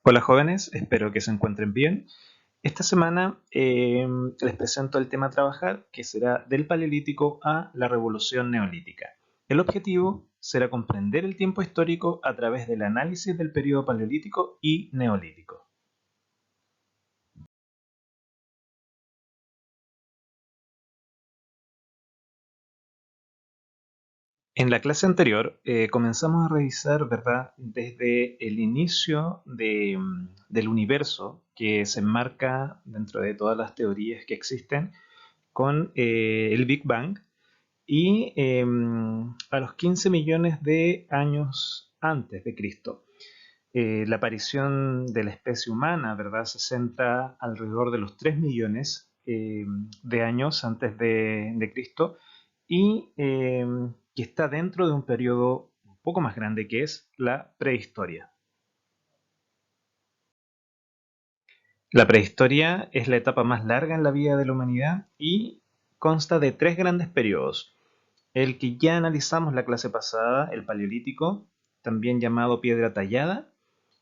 Hola jóvenes, espero que se encuentren bien. Esta semana les presento el tema a trabajar que será del Paleolítico a la Revolución Neolítica. El objetivo será comprender el tiempo histórico a través del análisis del periodo Paleolítico y Neolítico. En la clase anterior comenzamos a revisar, ¿verdad?, desde el inicio del universo que se enmarca dentro de todas las teorías que existen con el Big Bang y a los 15 millones de años antes de Cristo. La aparición de la especie humana, ¿verdad?, se centra alrededor de los 3 millones de años antes de Cristo y que está dentro de un periodo un poco más grande que es la prehistoria. La prehistoria es la etapa más larga en la vida de la humanidad y consta de tres grandes periodos. El que ya analizamos la clase pasada, el Paleolítico, también llamado piedra tallada,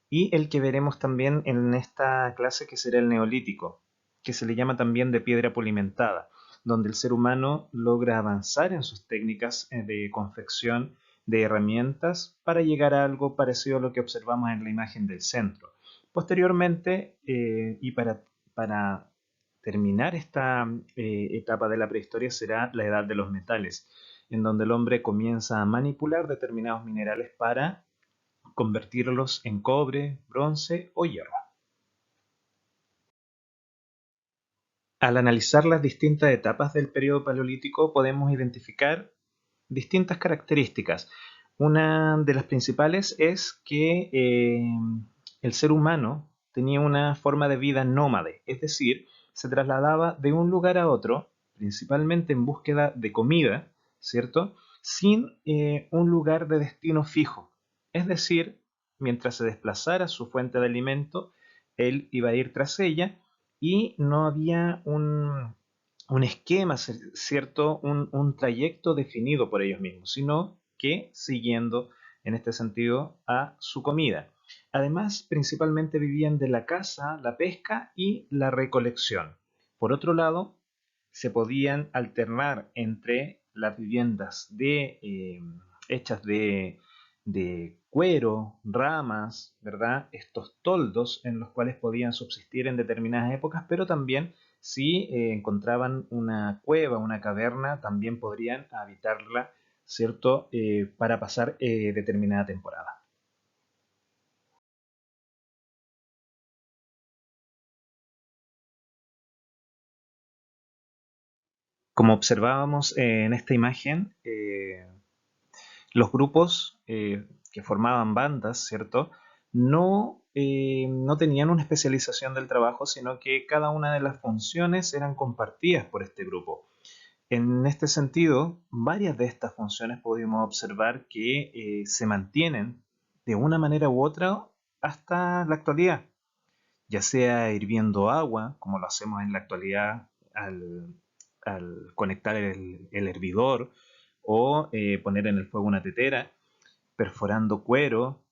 y el que veremos también en esta clase que será el Neolítico, que se le llama también de piedra polimentada, donde el ser humano logra avanzar en sus técnicas de confección de herramientas para llegar a algo parecido a lo que observamos en la imagen del centro. Posteriormente, para terminar esta etapa de la prehistoria, será la edad de los metales, en donde el hombre comienza a manipular determinados minerales para convertirlos en cobre, bronce o hierro. Al analizar las distintas etapas del periodo paleolítico podemos identificar distintas características. Una de las principales es que el ser humano tenía una forma de vida nómade, es decir, se trasladaba de un lugar a otro, principalmente en búsqueda de comida, ¿cierto? Sin un lugar de destino fijo. Es decir, mientras se desplazara su fuente de alimento, él iba a ir tras ella y no había un esquema, ¿cierto? Un trayecto definido por ellos mismos, sino que siguiendo, en este sentido, a su comida. Además, principalmente vivían de la caza, la pesca y la recolección. Por otro lado, se podían alternar entre las viviendas hechas de cuero, ramas, ¿verdad? Estos toldos en los cuales podían subsistir en determinadas épocas, pero también si encontraban una cueva, una caverna, también podrían habitarla, ¿cierto? Para pasar determinada temporada. Como observábamos en esta imagen, los grupos que formaban bandas, ¿cierto? No tenían una especialización del trabajo, sino que cada una de las funciones eran compartidas por este grupo. En este sentido, varias de estas funciones pudimos observar que se mantienen de una manera u otra hasta la actualidad, ya sea hirviendo agua, como lo hacemos en la actualidad al conectar el hervidor, o poner en el fuego una tetera, perforando cuero,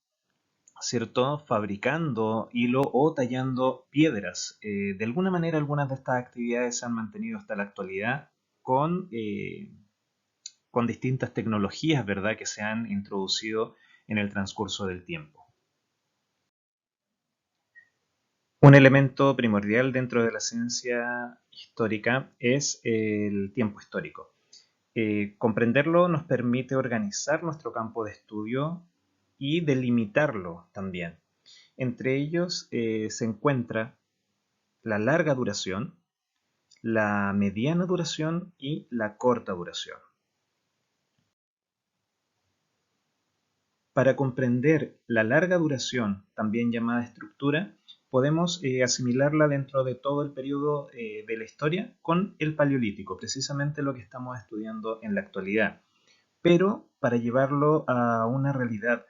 ¿cierto? Fabricando hilo o tallando piedras. De alguna manera, algunas de estas actividades se han mantenido hasta la actualidad con distintas tecnologías, ¿verdad?, que se han introducido en el transcurso del tiempo. Un elemento primordial dentro de la ciencia histórica es el tiempo histórico. Comprenderlo nos permite organizar nuestro campo de estudio y delimitarlo también. Entre ellos se encuentra la larga duración, la mediana duración y la corta duración. Para comprender la larga duración, también llamada estructura, podemos asimilarla dentro de todo el periodo de la historia con el Paleolítico, precisamente lo que estamos estudiando en la actualidad. Pero para llevarlo a una realidad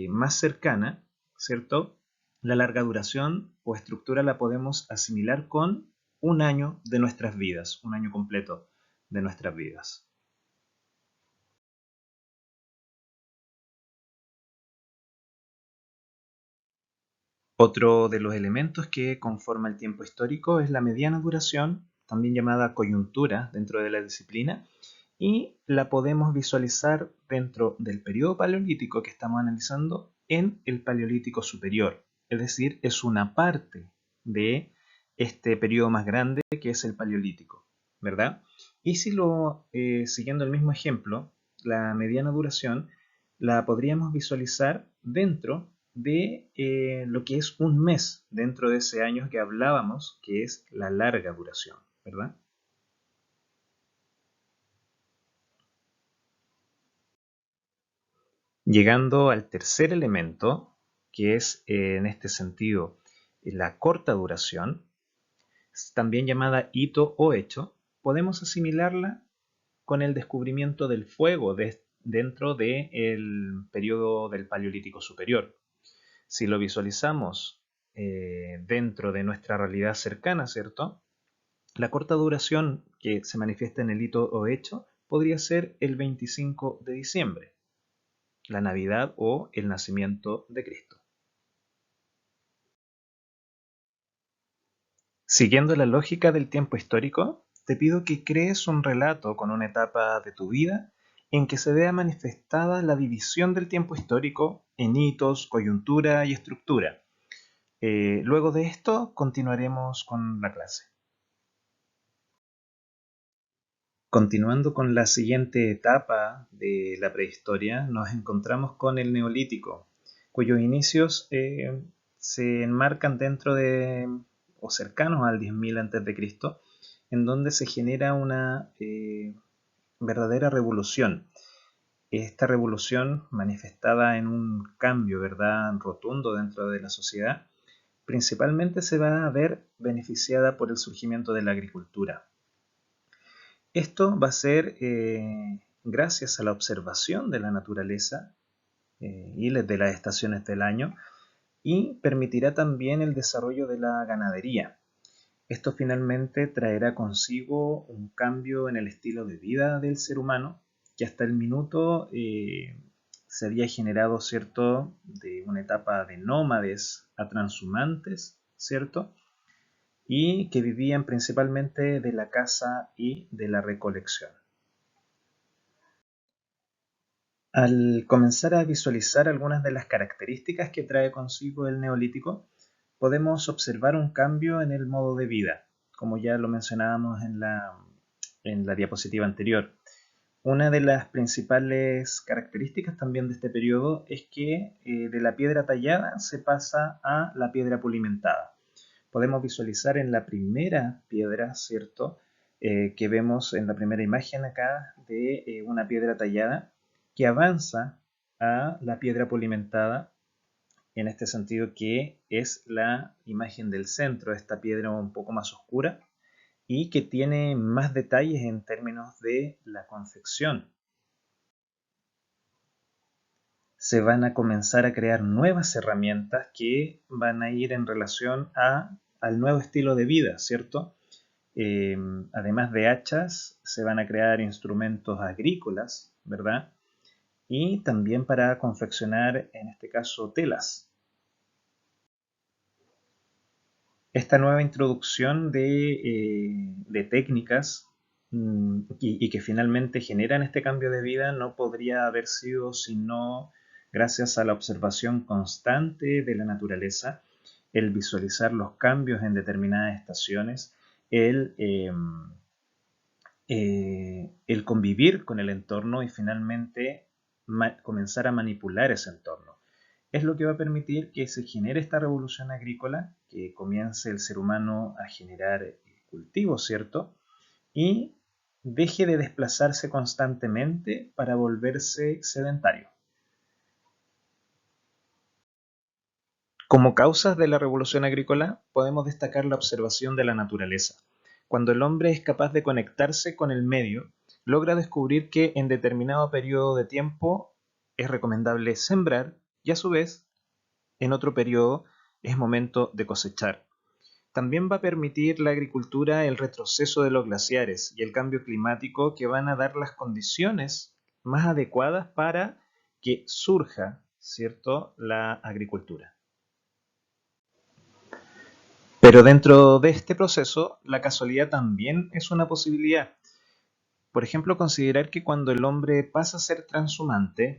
más cercana, ¿cierto? La larga duración o estructura la podemos asimilar con un año de nuestras vidas, un año completo de nuestras vidas. Otro de los elementos que conforma el tiempo histórico es la mediana duración, también llamada coyuntura dentro de la disciplina, y la podemos visualizar dentro del periodo paleolítico que estamos analizando en el Paleolítico superior, es decir, es una parte de este periodo más grande que es el Paleolítico, ¿verdad? Y si siguiendo el mismo ejemplo, la mediana duración la podríamos visualizar dentro de lo que es un mes dentro de ese año que hablábamos, que es la larga duración, ¿verdad? Llegando al tercer elemento, que es en este sentido la corta duración, también llamada hito o hecho, podemos asimilarla con el descubrimiento del fuego dentro del periodo del Paleolítico superior. Si lo visualizamos dentro de nuestra realidad cercana, ¿cierto? La corta duración que se manifiesta en el hito o hecho podría ser el 25 de diciembre, la Navidad o el nacimiento de Cristo. Siguiendo la lógica del tiempo histórico, te pido que crees un relato con una etapa de tu vida en que se vea manifestada la división del tiempo histórico en hitos, coyuntura y estructura. Luego de esto continuaremos con la clase. Continuando con la siguiente etapa de la prehistoria, nos encontramos con el Neolítico, cuyos inicios se enmarcan dentro de o cercanos al 10.000 a.C., en donde se genera una verdadera revolución. Esta revolución, manifestada en un cambio, ¿verdad?, rotundo dentro de la sociedad, principalmente se va a ver beneficiada por el surgimiento de la agricultura. Esto va a ser gracias a la observación de la naturaleza y de las estaciones del año, y permitirá también el desarrollo de la ganadería. Esto finalmente traerá consigo un cambio en el estilo de vida del ser humano, que hasta el minuto se había generado, ¿cierto?, de una etapa de nómades a transhumantes, ¿cierto?, y que vivían principalmente de la caza y de la recolección. Al comenzar a visualizar algunas de las características que trae consigo el neolítico, podemos observar un cambio en el modo de vida, como ya lo mencionábamos en la diapositiva anterior. Una de las principales características también de este periodo es que de la piedra tallada se pasa a la piedra pulimentada. Podemos visualizar en la primera piedra, ¿cierto?, que vemos en la primera imagen acá de una piedra tallada que avanza a la piedra pulimentada, en este sentido que es la imagen del centro, esta piedra un poco más oscura y que tiene más detalles en términos de la confección. Se van a comenzar a crear nuevas herramientas que van a ir en relación al nuevo estilo de vida, ¿cierto? Además de hachas, se van a crear instrumentos agrícolas, ¿verdad? Y también para confeccionar, en este caso, telas. Esta nueva introducción de técnicas y que finalmente generan este cambio de vida no podría haber sido sino gracias a la observación constante de la naturaleza, el visualizar los cambios en determinadas estaciones, el convivir con el entorno y finalmente comenzar a manipular ese entorno. Es lo que va a permitir que se genere esta revolución agrícola, que comience el ser humano a generar cultivos, ¿cierto? Y deje de desplazarse constantemente para volverse sedentario. Como causas de la revolución agrícola, podemos destacar la observación de la naturaleza. Cuando el hombre es capaz de conectarse con el medio, logra descubrir que en determinado periodo de tiempo es recomendable sembrar y a su vez, en otro periodo, es momento de cosechar. También va a permitir la agricultura el retroceso de los glaciares y el cambio climático que van a dar las condiciones más adecuadas para que surja, ¿cierto?, la agricultura. Pero dentro de este proceso, la casualidad también es una posibilidad. Por ejemplo, considerar que cuando el hombre pasa a ser transhumante,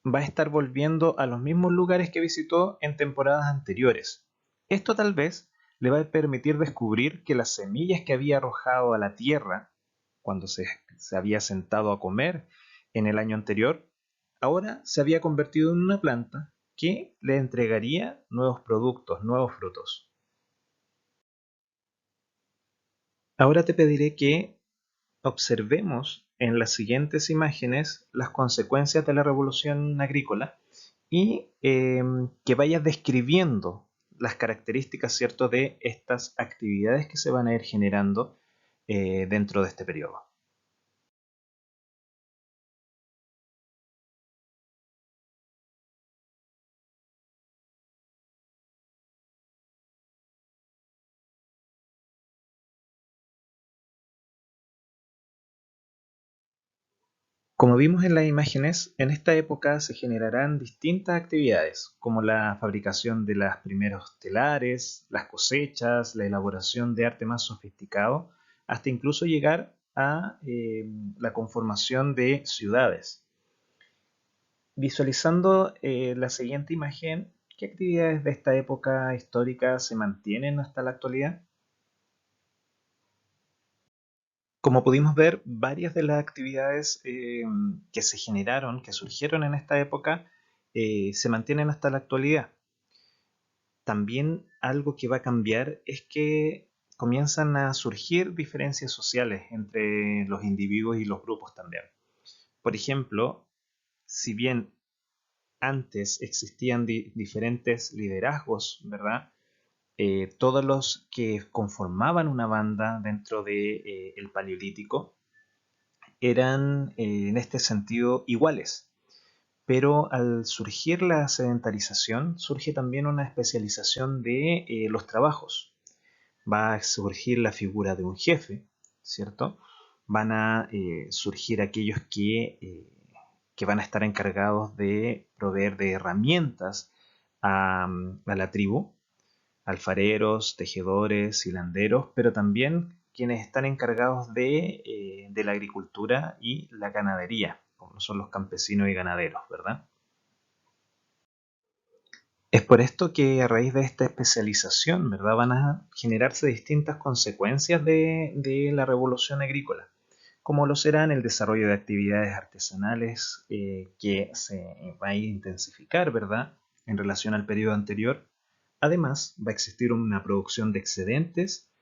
va a estar volviendo a los mismos lugares que visitó en temporadas anteriores. Esto tal vez le va a permitir descubrir que las semillas que había arrojado a la tierra cuando se había sentado a comer en el año anterior, ahora se había convertido en una planta que le entregaría nuevos productos, nuevos frutos. Ahora te pediré que observemos en las siguientes imágenes las consecuencias de la revolución agrícola y que vayas describiendo las características, ¿cierto?, de estas actividades que se van a ir generando dentro de este periodo. Como vimos en las imágenes, en esta época se generarán distintas actividades, como la fabricación de los primeros telares, las cosechas, la elaboración de arte más sofisticado, hasta incluso llegar a la conformación de ciudades. Visualizando la siguiente imagen, ¿qué actividades de esta época histórica se mantienen hasta la actualidad? Como pudimos ver, varias de las actividades que se generaron, que surgieron en esta época, se mantienen hasta la actualidad. También algo que va a cambiar es que comienzan a surgir diferencias sociales entre los individuos y los grupos también. Por ejemplo, si bien antes existían diferentes liderazgos, ¿verdad? Todos los que conformaban una banda dentro de, el Paleolítico eran en este sentido iguales. Pero al surgir la sedentarización, surge también una especialización de los trabajos. Va a surgir la figura de un jefe, ¿cierto? Van a surgir aquellos que van a estar encargados de proveer de herramientas a la tribu, alfareros, tejedores, hilanderos, pero también quienes están encargados de la agricultura y la ganadería, como son los campesinos y ganaderos, ¿verdad? Es por esto que a raíz de esta especialización, ¿verdad? Van a generarse distintas consecuencias de la revolución agrícola, como lo serán el desarrollo de actividades artesanales que se va a intensificar, ¿verdad? En relación al periodo anterior. Además, va a existir una producción de excedentes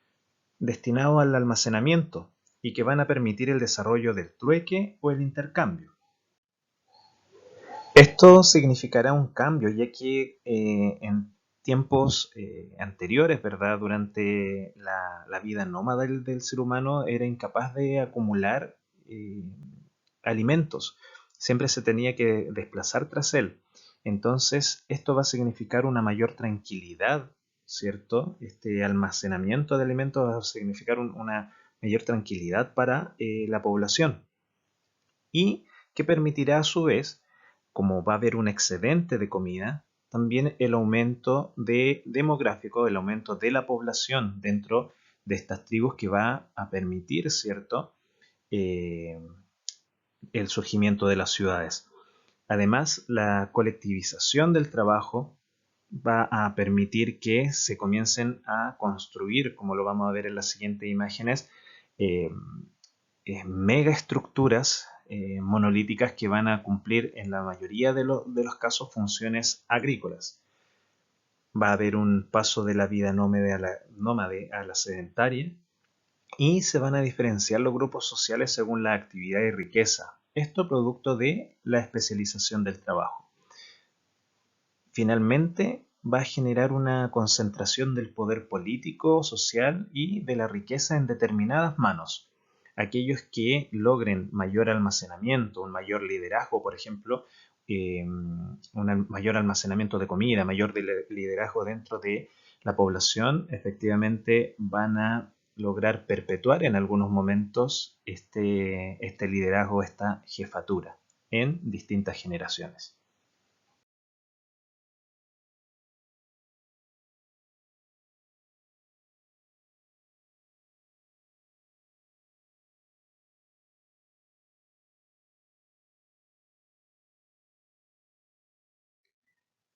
destinado al almacenamiento y que van a permitir el desarrollo del trueque o el intercambio. Esto significará un cambio, ya que en tiempos anteriores, ¿verdad? Durante la vida nómada del ser humano era incapaz de acumular eh, alimentos. Siempre se tenía que desplazar tras él. Entonces, esto va a significar una mayor tranquilidad, ¿cierto? Este almacenamiento de alimentos va a significar una mayor tranquilidad para la población y que permitirá a su vez, como va a haber un excedente de comida, también el aumento demográfico, el aumento de la población dentro de estas tribus que va a permitir, ¿cierto? Eh, el surgimiento de las ciudades. Además, la colectivización del trabajo va a permitir que se comiencen a construir, como lo vamos a ver en las siguientes imágenes, eh, megaestructuras monolíticas que van a cumplir en la mayoría de los casos funciones agrícolas. Va a haber un paso de la vida nómade a la sedentaria y se van a diferenciar los grupos sociales según la actividad y riqueza. Esto producto de la especialización del trabajo. Finalmente, va a generar una concentración del poder político, social y de la riqueza en determinadas manos. Aquellos que logren mayor almacenamiento, un mayor liderazgo, por ejemplo, un mayor almacenamiento de comida, mayor liderazgo dentro de la población, efectivamente van a lograr perpetuar en algunos momentos este liderazgo, esta jefatura en distintas generaciones.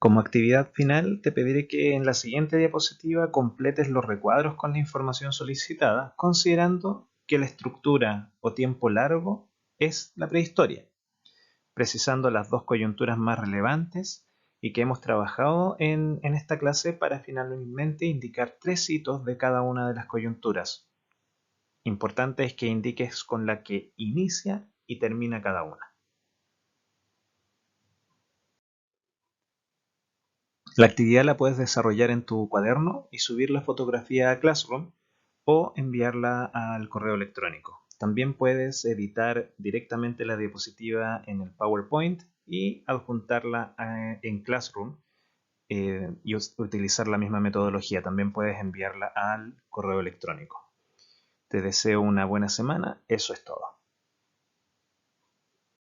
Como actividad final, te pediré que en la siguiente diapositiva completes los recuadros con la información solicitada, considerando que la estructura o tiempo largo es la prehistoria, precisando las dos coyunturas más relevantes y que hemos trabajado en esta clase para finalmente indicar 3 hitos de cada una de las coyunturas. Importante es que indiques con la que inicia y termina cada una. La actividad la puedes desarrollar en tu cuaderno y subir la fotografía a Classroom o enviarla al correo electrónico. También puedes editar directamente la diapositiva en el PowerPoint y adjuntarla en Classroom y utilizar la misma metodología. También puedes enviarla al correo electrónico. Te deseo una buena semana. Eso es todo.